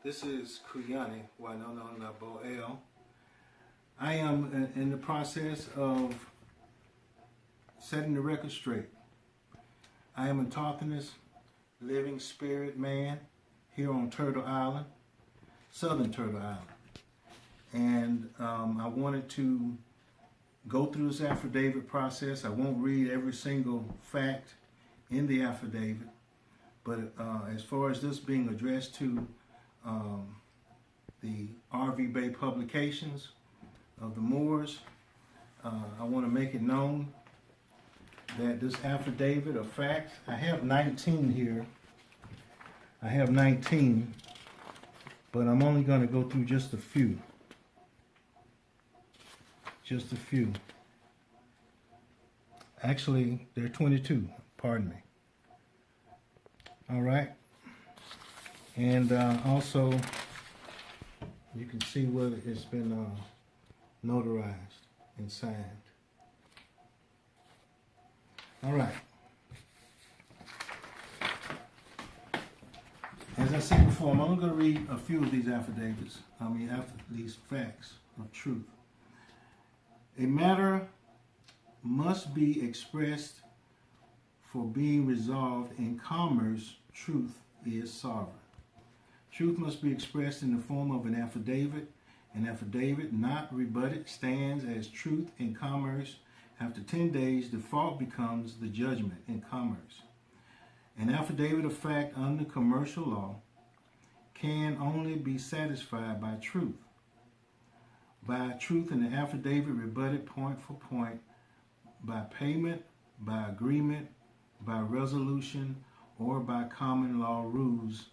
This is Kuyani, Wynono, Nibaw. I am in the process of setting the record straight. I am a autochthonous living spirit man here on Turtle Island, Southern Turtle Island. And I wanted to go through this affidavit process. I won't read every single fact in the affidavit, but as far as this being addressed to the RV Bay publications of the Moors, I want to make it known that this affidavit of facts, I have 19 here. I have 19, but I'm only going to go through just a few. Just a few. Actually, there are 22, pardon me. All right. And also, you can see whether it's been notarized and signed. All right. As I said before, I'm only going to read a few of these affidavits. These facts of truth. A matter must be expressed for being resolved in commerce. Truth is sovereign. Truth must be expressed in the form of an affidavit. An affidavit not rebutted stands as truth in commerce. After 10 days, default becomes the judgment in commerce. An affidavit of fact under commercial law can only be satisfied by truth. By truth in the affidavit rebutted point for point, by payment, by agreement, by resolution, or by common law rules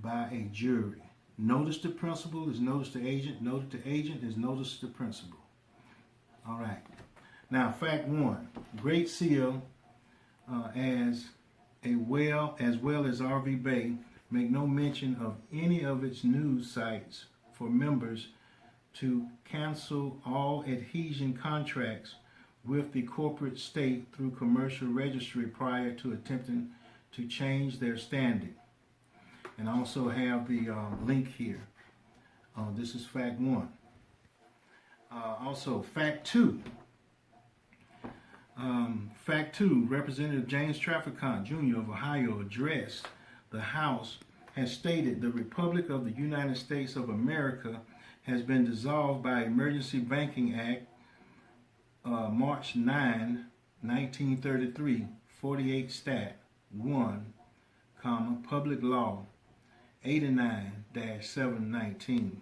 by a jury. Notice to principal is notice to agent. Notice to agent is notice to principal. All right. Now, fact one: Great Seal, as well as RV Bay, make no mention of any of its news sites for members to cancel all adhesion contracts with the corporate state through commercial registry prior to attempting to change their standing. And I also have the link here. This is fact one. Also, fact two. Fact two, Representative James Traficant Jr. of Ohio addressed the House, has stated the Republic of the United States of America has been dissolved by Emergency Banking Act, March 9, 1933, 48 Stat. 1, Public Law 89-719,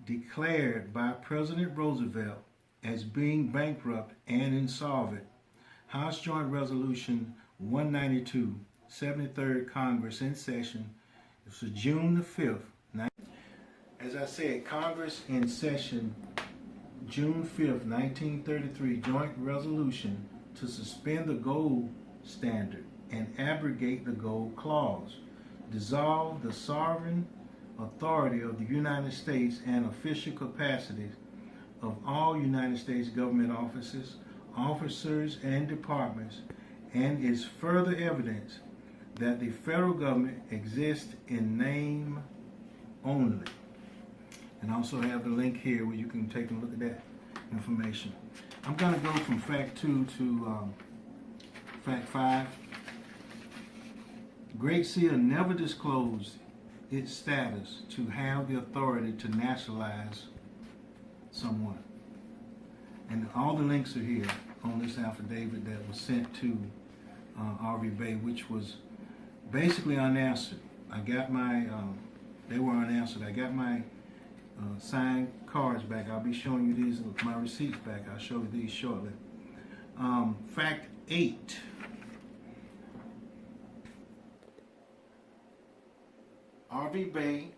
declared by President Roosevelt as being bankrupt and insolvent. House Joint Resolution 192, 73rd Congress in session. This was June the 5th. As I said, Congress in session June 5th, 1933, joint resolution to suspend the gold standard and abrogate the gold clause, dissolve the sovereign authority of the United States and official capacities of all United States government offices, officers, and departments, and is further evidence that the federal government exists in name only. And I also have the link here where you can take a look at that information. I'm going to go from fact 2 to fact 5. Great Seal never disclosed its status to have the authority to nationalize someone. And all the links are here on this affidavit that was sent to RV Bay, which was basically unanswered. I got my, they were unanswered. I got my signed cards back. I'll be showing you these, my receipts back. I'll show you these shortly. Fact 8. RV Bay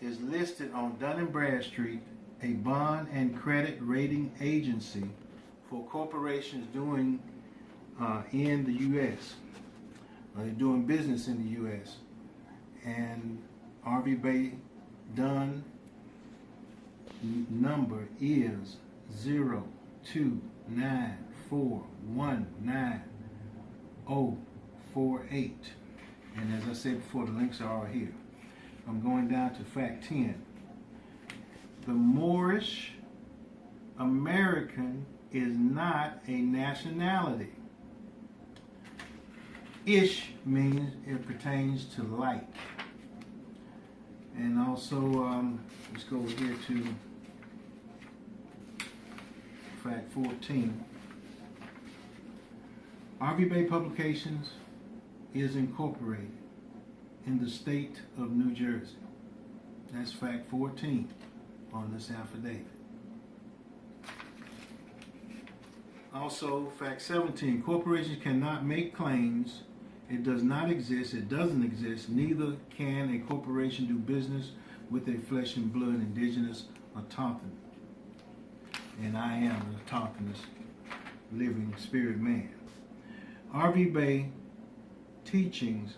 is listed on Dun & Bradstreet, a bond and credit rating agency for corporations doing in the U.S. Doing business in the U.S. And RV Bay Dun number is 029419048. And as I said before, the links are all here. I'm going down to fact 10. The Moorish American is not a nationality. Ish means it pertains to like. And also, let's go over here to fact 14. RV Bay Publications is incorporated in the state of New Jersey. That's fact 14 on this affidavit. Also, fact 17, corporations cannot make claims. It does not exist, it doesn't exist, neither can a corporation do business with a flesh and blood indigenous autochthon. And I am an autochthonous living spirit man. RV Bay teachings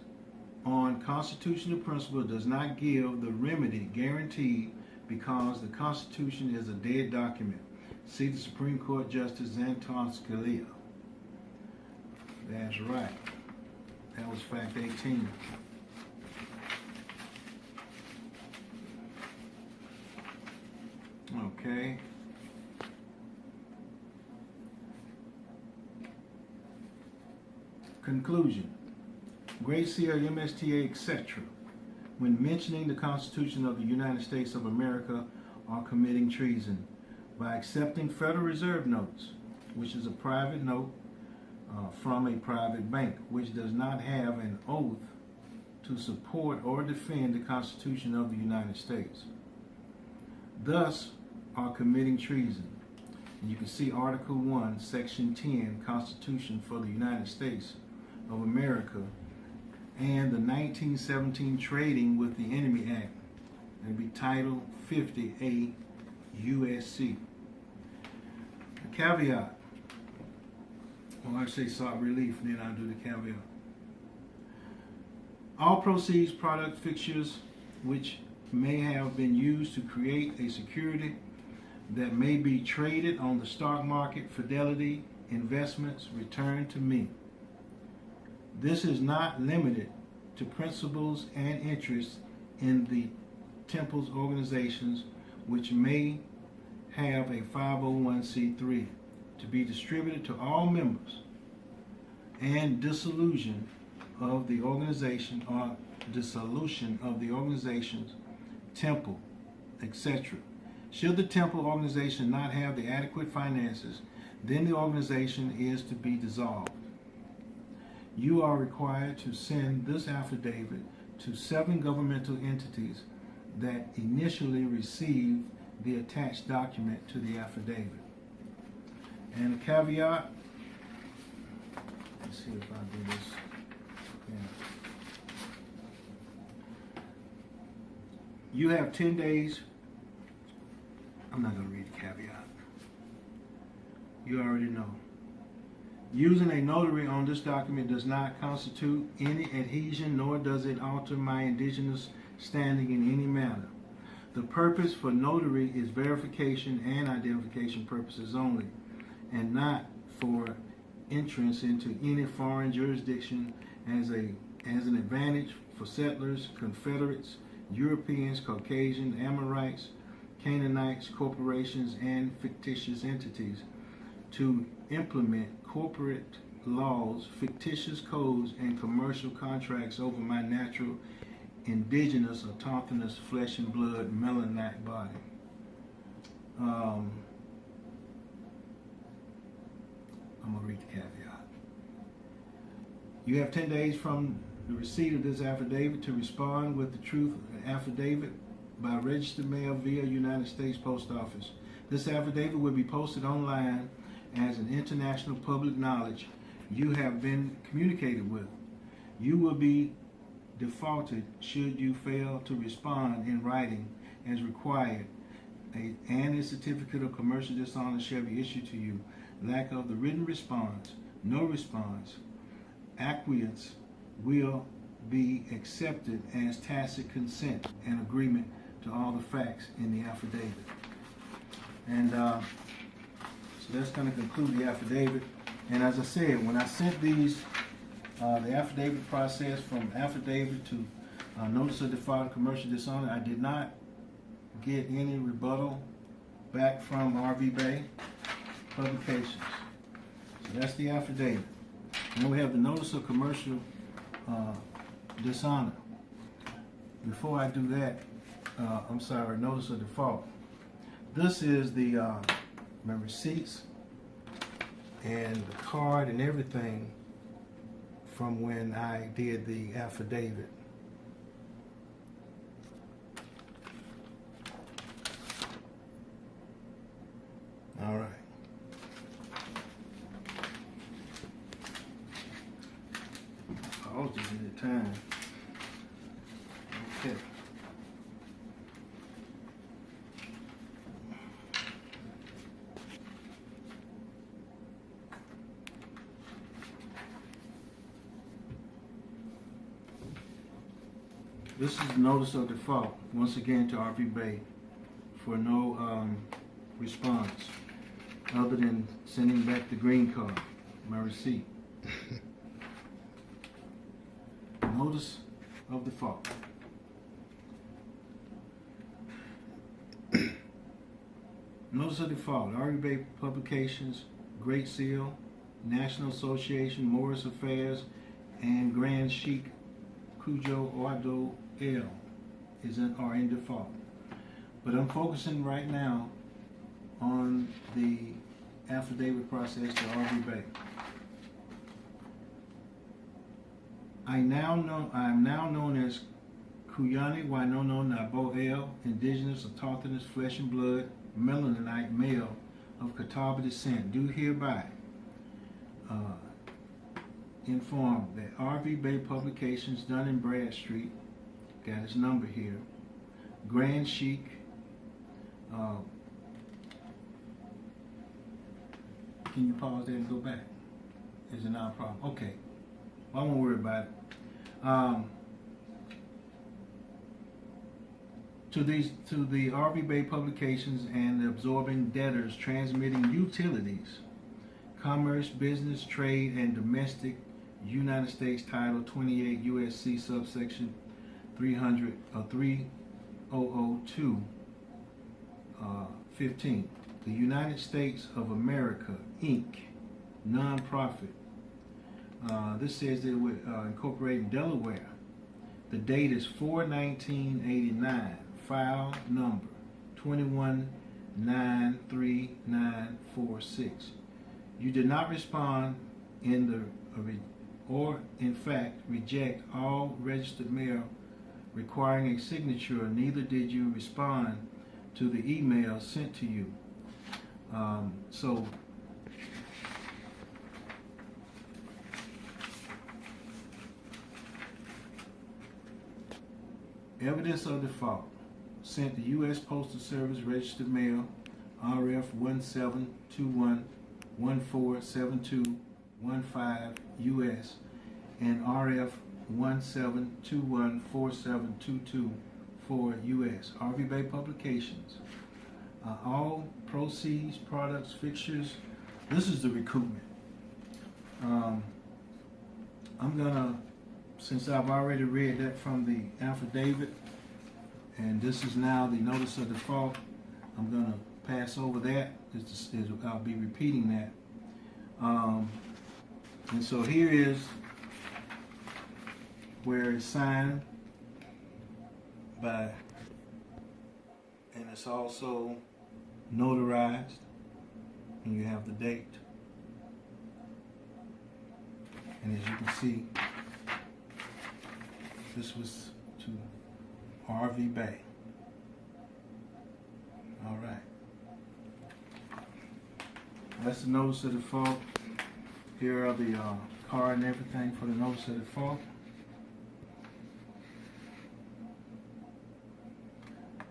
on constitutional principle does not give the remedy guaranteed because the Constitution is a dead document. See the Supreme Court Justice Anton Scalia. That's right. That was fact 18. Okay. Conclusion. Great Seal, MSTA, etc., when mentioning the Constitution of the United States of America, are committing treason by accepting Federal Reserve notes, which is a private note from a private bank, which does not have an oath to support or defend the Constitution of the United States. Thus are committing treason. And you can see Article 1, Section 10, Constitution for the United States of America, and the 1917 Trading with the Enemy Act. It'll be Title 50A USC. A caveat. Well, I say sought relief, then I'll do the caveat. All proceeds, product, fixtures, which may have been used to create a security that may be traded on the stock market, Fidelity Investments, return to me. This is not limited to principals and interests in the temple's organizations, which may have a 501c3 to be distributed to all members, and dissolution of the organization or dissolution of the organization's temple, etc. Should the temple organization not have the adequate finances, then the organization is to be dissolved. You are required to send this affidavit to 7 governmental entities that initially received the attached document to the affidavit. And a caveat, let's see if I do this. Yeah. You have 10 days. I'm not going to read the caveat. You already know. Using a notary on this document does not constitute any adhesion, nor does it alter my indigenous standing in any manner. The purpose for notary is verification and identification purposes only, and not for entrance into any foreign jurisdiction as an advantage for settlers, Confederates, Europeans, Caucasian, Amorites, Canaanites, corporations, and fictitious entities to implement corporate laws, fictitious codes, and commercial contracts over my natural, indigenous, autochthonous, flesh and blood, Mennonite body. I'm going to read the caveat. You have 10 days from the receipt of this affidavit to respond with the truth affidavit by registered mail via United States Post Office. This affidavit will be posted online as an international public knowledge you have been communicated with. You will be defaulted should you fail to respond in writing as required, and a certificate of commercial dishonor shall be issued to you. Lack of the written response, no response, acquiescence will be accepted as tacit consent and agreement to all the facts in the affidavit. And so that's going to conclude the affidavit. And as I said, when I sent these, the affidavit process from affidavit to Notice of default commercial dishonor. I did not get any rebuttal back from RV Bay Publications. So that's the affidavit. And then we have the notice of commercial dishonor. Before I do that, notice of default. This is the my receipts and the card and everything from when I did the affidavit. All right. I'll just need the time. Okay. This is the notice of default, once again to RV Bay, for no response other than sending back the green card, my receipt. Notice of default. Notice of default, RV Bay Publications, Great Seal, National Association, Moorish Affairs, and Grand Sheik Cujo Ordo L are in default. But I'm focusing right now on the affidavit process to RV Bay. I am now known as Kuyani, Wynono, Nibaw L, indigenous, autochthonous, flesh and blood, Melaninite male of Catawba descent, do hereby inform that RV Bay Publications, Dun and Bradstreet, got his number here, Grand Sheik, can you pause there and go back? Is it not a problem? Okay, I won't worry about it. To the RV Bay Publications and the absorbing debtors transmitting utilities, commerce, business, trade, and domestic, United States Title 28 U.S.C. subsection 3002 15. The United States of America, Inc., non-profit. This says that it would incorporate in Delaware. The date is 4/19/89. File number 2193946. You did not respond or in fact reject all registered mail requiring a signature, neither did you respond to the email sent to you. So evidence of default sent to U.S. Postal Service registered mail, RF 1721147215 U.S. and RF 17214722 U.S. RV Bay Publications. All proceeds, products, fixtures. This is the recoupment. I'm gonna, since I've already read that from the affidavit, and this is now the notice of default, I'm gonna pass over that. I'll be repeating that. And so here is where it's signed by, and it's also notarized, and you have the date. And as you can see, this was to RV Bay. All right. That's the notice of default. Here are the card and everything for the notice of default.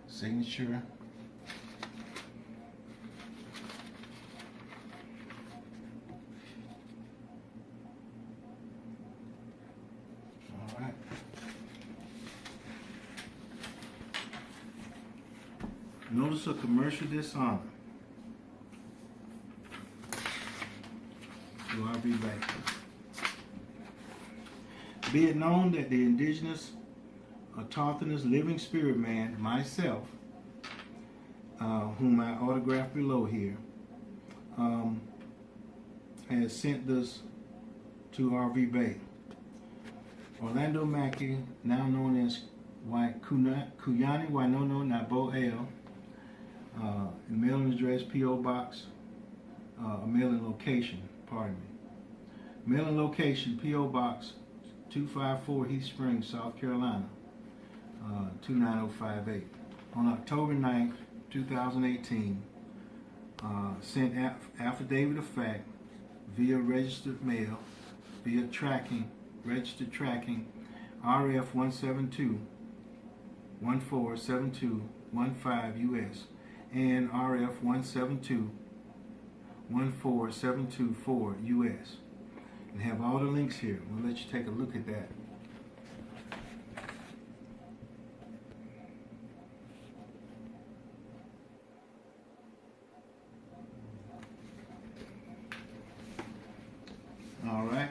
Signature. All right. Notice of commercial dishonor. I'll be back. Be it known that the indigenous autochthonous living spirit man, myself, whom I autographed below here, has sent this to RV Bay. Orlando Mackey, now known as Kuyani, Wynono, Nibaw, mailing address, P.O. Box, mailing location, pardon me. Mailing location, P.O. Box 254 Heath Springs, South Carolina, 29058. On October 9th, 2018, sent affidavit of fact via registered mail, via registered tracking, RF 172-147215 US and RF 172-14724 US. And have all the links here. We'll let you take a look at that. All right.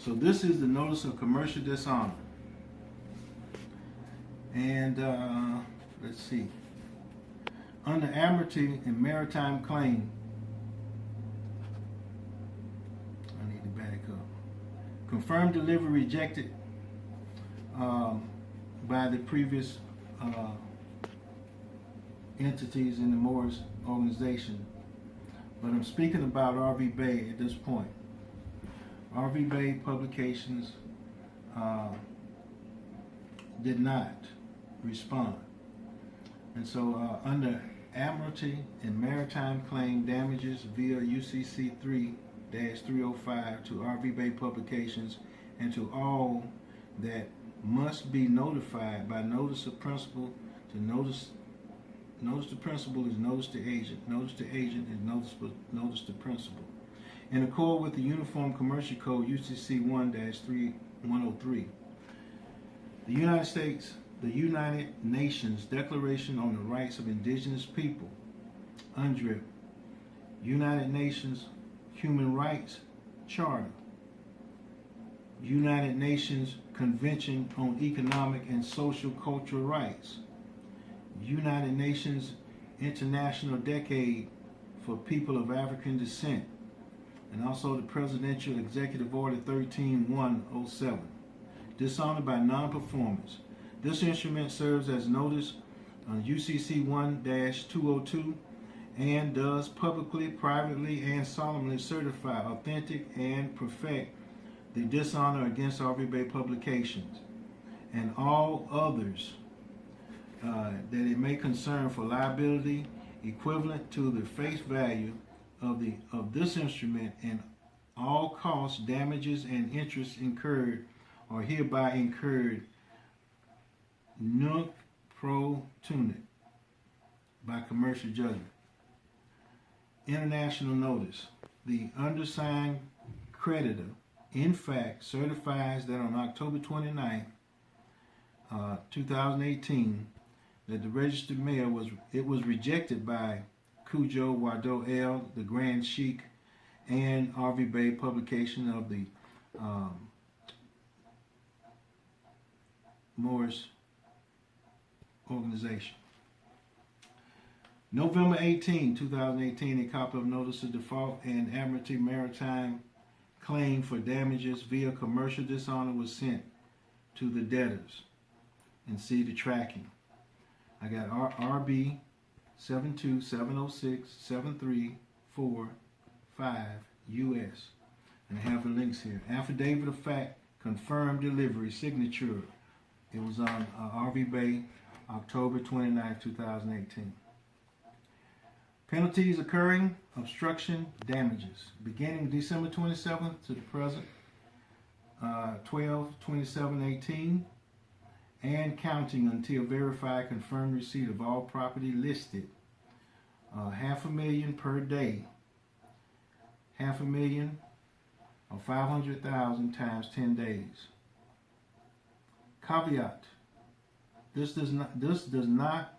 So this is the notice of commercial dishonor. And let's see. Under Admiralty and Maritime Claim, I need to back up. Confirmed delivery rejected by the previous entities in the Moorish organization. But I'm speaking about RV Bay at this point. RV Bay Publications did not respond. And so under Admiralty and Maritime Claim damages via UCC 3-305 to RV Bay Publications and to all that must be notified by notice of principal to notice to principal is notice to agent. Notice to agent is notice to principal. In accord with the Uniform Commercial Code UCC 1-3103, the United Nations Declaration on the Rights of Indigenous People, UNDRIP, United Nations Human Rights Charter, United Nations Convention on Economic and Social Cultural Rights, United Nations International Decade for People of African Descent, and also the Presidential Executive Order 13-107, dishonor by non-performance. This instrument serves as notice on UCC 1-202 and does publicly, privately, and solemnly certify, authentic, and perfect the dishonor against RV Bay Publications and all others that it may concern for liability equivalent to the face value of this instrument, and all costs, damages, and interest incurred are hereby incurred nunc pro tunc by commercial judgment. International notice. The undersigned creditor, in fact, certifies that on October 29th, 2018, that the registered mail was rejected by Cujo Wado L, the Grand Sheik, and RV Bay Publication of the Moorish organization. November 18, 2018, a copy of Notice of Default and Admiralty Maritime Claim for damages via commercial dishonor was sent to the debtors. And see the tracking. I got RB 72706-734-5 US. And I have the links here. Affidavit of fact, confirmed delivery, signature. It was on RV Bay, October 29, 2018. Penalties occurring, obstruction, damages. Beginning December 27th to the present, 12/27/18, and counting until verified confirmed receipt of all property listed. $500,000 per day. $500,000 or 500,000 times 10 days. Caveat: this does not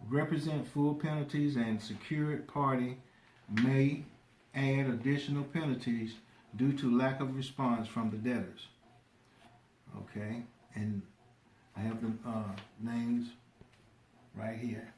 represent full penalties, and secured party may add additional penalties due to lack of response from the debtors. Okay, and I have the names right here.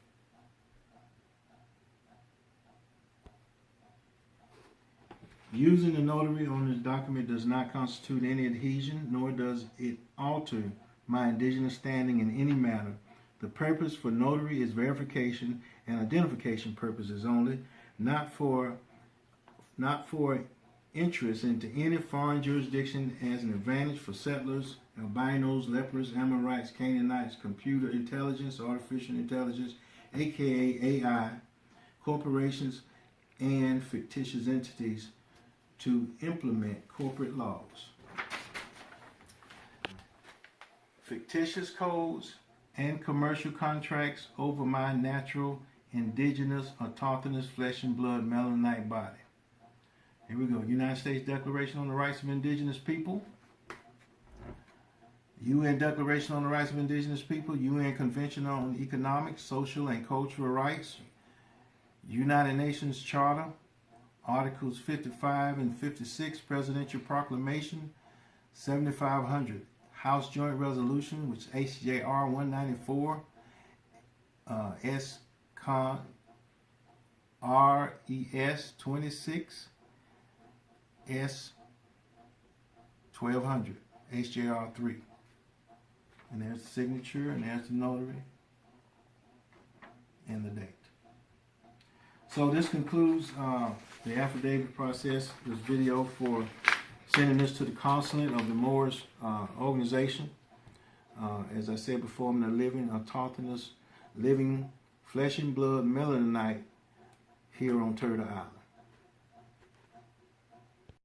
Using the notary on this document does not constitute any adhesion, nor does it alter my indigenous standing in any manner. The purpose for notary is verification and identification purposes only, not for interest into any foreign jurisdiction as an advantage for settlers, albinos, lepers, Amorites, Canaanites, computer intelligence, artificial intelligence, aka AI, corporations, and fictitious entities to implement corporate laws. Fictitious codes and commercial contracts over my natural, indigenous, autochthonous, flesh and blood, Melaninite body. Here we go. United States Declaration on the Rights of Indigenous People. UN Declaration on the Rights of Indigenous People. UN Convention on Economic, Social, and Cultural Rights. United Nations Charter. Articles 55 and 56, Presidential Proclamation 7500, House Joint Resolution, which is HJR 194, S-Con RES 26, S 1200, HJR 3. And there's the signature, and there's the notary, and the date. So this concludes the affidavit process, this video for sending this to the Consulate of the Moorish organization. As I said before, I'm a living, autochthonous, living, flesh and blood Melaninite here on Turtle Island.